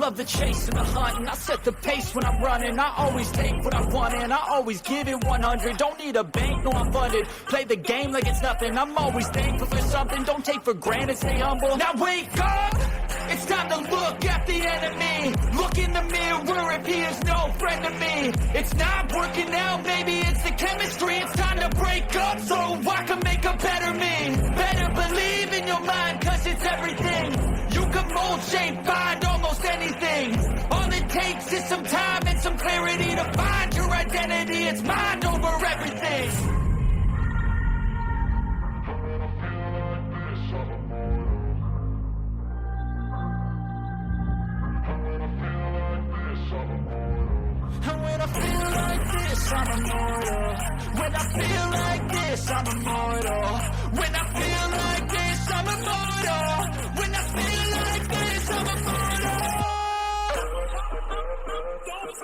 love the chase and the hunt, and I set the pace when I'm running. I always take what I want and I always give it 100. Don't need a bank, no I'm funded. Play the game like it's nothing. I'm always thankful for something. Don't take for granted, stay humble. Now wake up! It's time to look at the enemy. Look in the mirror if he is no friend to me. It's not working out, maybe it's the chemistry. It's time to break up so I can make a better me. Better believe in your mind, cause it's everything. You can mold, shape, find almost anything. All it takes is some time and some clarity to find your identity. It's mind over everything. And when I feel like this, I'm immortal. When I feel like this, I'm immortal. When I feel like this, I'm immortal. When I feel like this, I'm immortal. Don't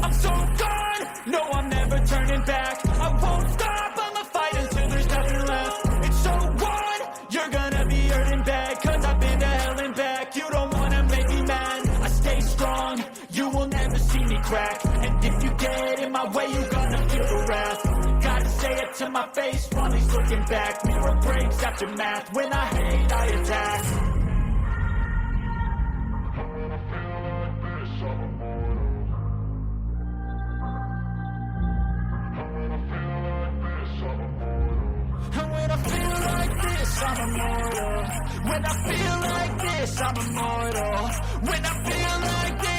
I'm so gone, no I'm never turning back. I won't stop, I'ma fight until there's nothing left. It's so on, you're gonna be hurting bad, cause I've been to hell and back. You don't wanna make me mad, I stay strong, you will never see me crack. And if you get in my way, you gonna feel the wrath. Gotta say it to my face while he's looking back. Mirror breaks after math, when I hate I attack. And when I feel like this, I'm immortal. When I feel like this, I'm immortal. When I feel like this,